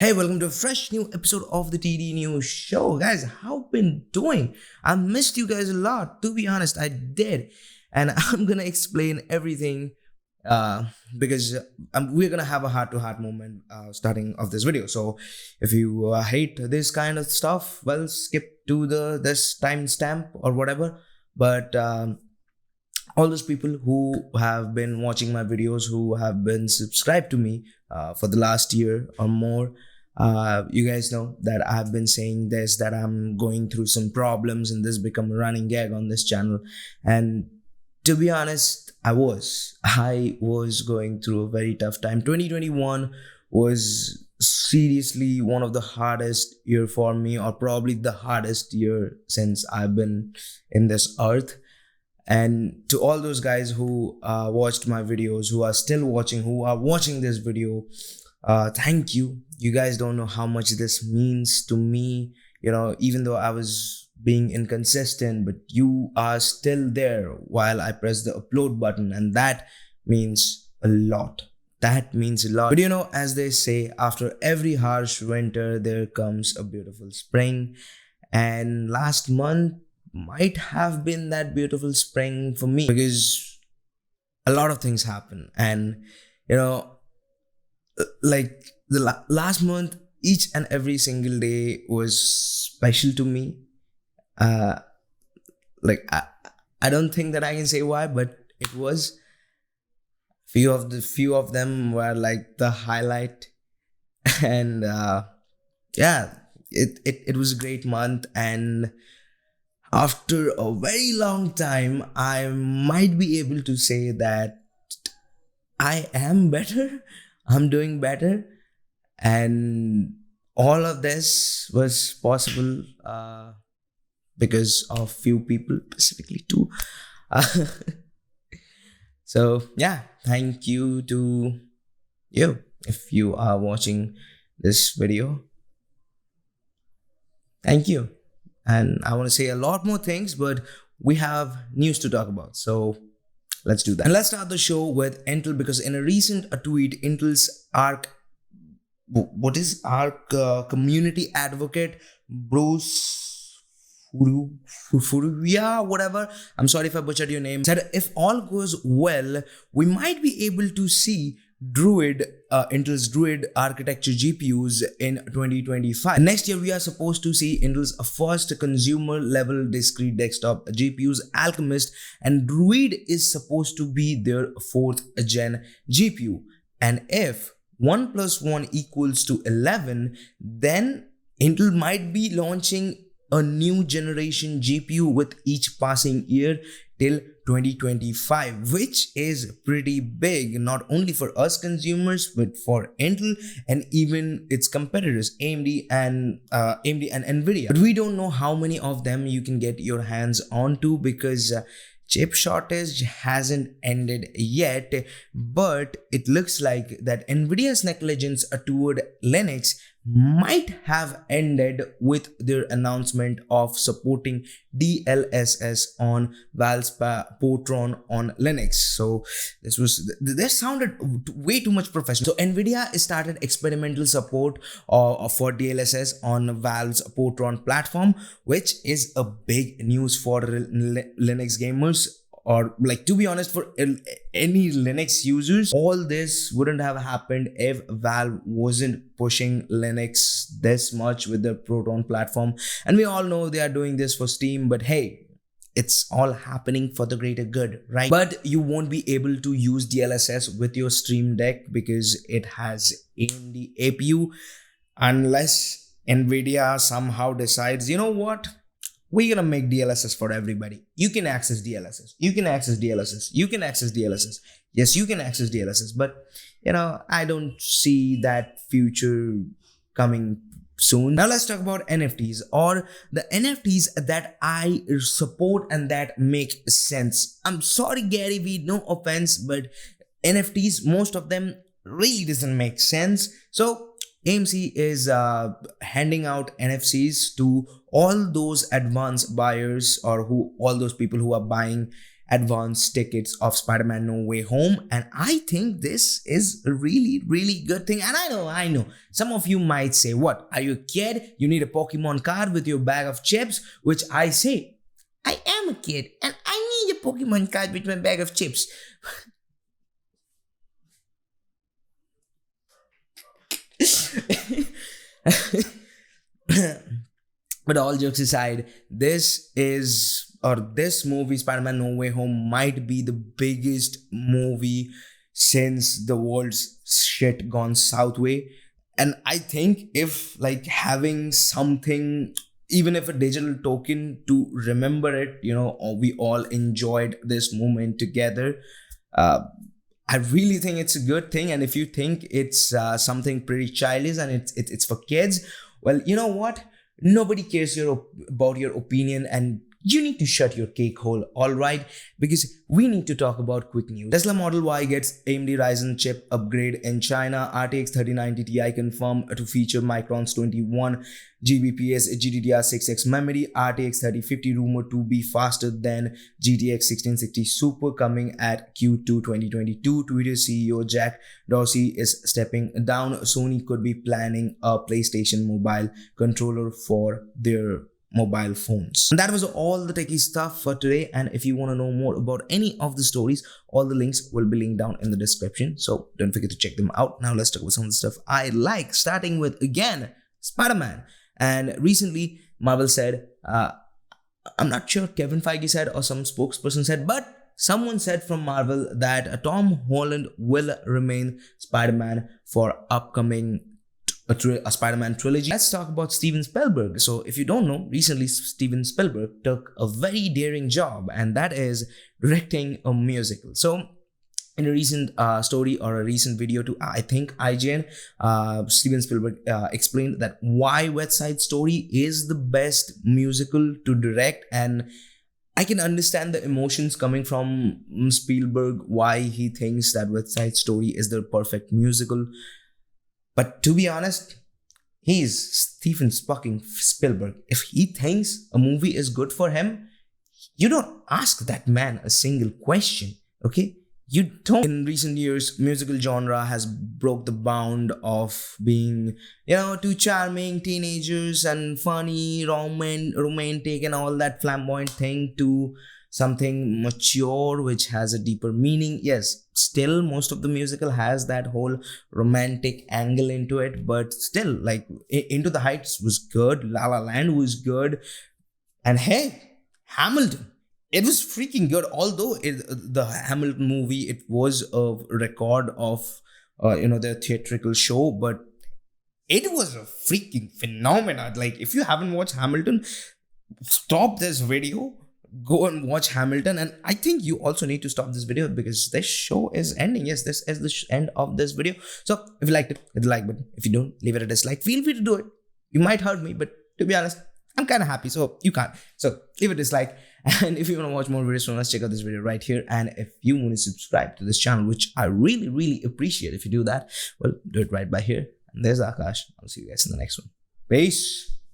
Hey, welcome to a fresh new episode of the TD News Show. Guys, how been doing? I missed you guys a lot. To be honest, I did. And I'm gonna explain everything uh, because we're gonna have a heart-to-heart moment starting of this video. So if you hate this kind of stuff, well, skip to this timestamp or whatever. But all those people who have been watching my videos, who have been subscribed to me for the last year or more, you guys know that I've been saying this, that I'm going through some problems and this become a running gag on this channel. And to be honest, I was going through a very tough time. 2021 was seriously one of the hardest year for me, or probably the hardest year since I've been in this earth. And to all those guys who watched my videos, who are still watching, who are watching this video, thank you. You guys don't know how much this means to me. You know, even though I was being inconsistent, but you are still there while I press the upload button, and that means a lot. That means a lot. But you know, as they say, after every harsh winter, there comes a beautiful spring. And last month might have been that beautiful spring for me because a lot of things happen. And you know, like the last month, each and every single day was special to me. uh like I don't think that I can say why, but it was. Few of them were like the highlight. And yeah, it was a great month. And after a very long time, I might be able to say that I am better. I'm doing better. And all of this was possible because of few people, specifically two. Uh, so yeah, thank you to you if you are watching this video. Thank you. And I want to say a lot more things, but we have news to talk about. So let's do that. And let's start the show with Intel, because in a recent tweet, Intel's community advocate Bruce Furuya, whatever, I'm sorry if I butchered your name, said if all goes well, we might be able to see Intel's Druid architecture GPUs in 2025. Next year, we are supposed to see Intel's first consumer level discrete desktop GPUs, Alchemist, and Druid is supposed to be their 4th gen GPU. And if 1 plus 1 equals to 11, then Intel might be launching a new generation GPU with each passing year till 2025, which is pretty big, not only for us consumers, but for Intel and even its competitors, AMD and Nvidia. But we don't know how many of them you can get your hands onto, because chip shortage hasn't ended yet. But it looks like that Nvidia's negligence toward Linux might have ended with their announcement of supporting DLSS on Valve's Potron on Linux. So this sounded way too much professional. So Nvidia started experimental support for DLSS on Valve's Potron platform, which is a big news for Linux gamers. Or, like, to be honest, for any Linux users, all this wouldn't have happened if Valve wasn't pushing Linux this much with the Proton platform. And we all know they are doing this for Steam, but hey, it's all happening for the greater good, right? But you won't be able to use DLSS with your Stream Deck because it has AMD APU, unless Nvidia somehow decides, you know what? We're gonna make DLSS for everybody. You can access DLSS. You can access DLSS. You can access DLSS. Yes, you can access DLSS. But, you know, I don't see that future coming soon. Now let's talk about NFTs, or the NFTs that I support and that make sense. I'm sorry, Gary Vee, no offense, but NFTs, most of them really doesn't make sense. So AMC is handing out NFCs to all those advanced buyers, or all those people who are buying advance tickets of Spider-Man No Way Home, and I think this is a really, really good thing. And I know, some of you might say, what, are you a kid? You need a Pokemon card with your bag of chips? Which I say, I am a kid and I need a Pokemon card with my bag of chips. But all jokes aside, this movie, Spider-Man No Way Home, might be the biggest movie since the world's shit gone south way. And I think if like having something, even if a digital token to remember it, we all enjoyed this moment together. I really think it's a good thing. And if you think it's something pretty childish and it's for kids, well, you know what? Nobody cares about your opinion, and you need to shut your cake hole, alright? Because we need to talk about quick news. Tesla Model Y gets AMD Ryzen chip upgrade in China. RTX 3090 Ti confirmed to feature Micron's 21 Gbps GDDR6X memory. RTX 3050 rumored to be faster than GTX 1660 Super, coming at Q2 2022. Twitter CEO Jack Dorsey is stepping down. Sony could be planning a PlayStation mobile controller for their mobile phones. And that was all the techie stuff for today. And if you want to know more about any of the stories, all the links will be linked down in the description, so don't forget to check them out. Now let's talk about some of the stuff I like, starting with, again, Spider-Man. And recently Marvel said, I'm not sure Kevin Feige said or some spokesperson said, but someone said from Marvel that Tom Holland will remain Spider-Man for upcoming a Spider-Man trilogy. Let's talk about Steven Spielberg. So if you don't know, recently Steven Spielberg took a very daring job, and that is directing a musical. So in a recent story or a recent video to, I think, IGN, Steven Spielberg explained that why West Side Story is the best musical to direct. And I can understand the emotions coming from Spielberg, why he thinks that West Side Story is the perfect musical. But to be honest, he's Steven fucking Spielberg. If he thinks a movie is good for him, you don't ask that man a single question, okay? You don't. In recent years, musical genre has broke the bound of being, two charming teenagers and funny, romantic and all that flamboyant thing to something mature which has a deeper meaning. Yes, still most of the musical has that whole romantic angle into it, but still, like, Into the Heights was good, La La Land was good, and hey, Hamilton, it was freaking good. Although the Hamilton movie, it was a record of their theatrical show, but it was a freaking phenomenon. Like, if you haven't watched Hamilton, stop this video, go and watch Hamilton. And I think you also need to stop this video because this show is ending. Yes, this is the end of this video. So if you liked it, hit the like button. If you don't, leave it a dislike. Feel free to do it. You might hurt me, but to be honest, I'm kind of happy, so you can't. So leave a dislike. And if you want to watch more videos from us, check out this video right here. And if you want to subscribe to this channel, which I really, really appreciate if you do that, well, do it right by here. And there's Akash. I'll see you guys in the next one. Peace.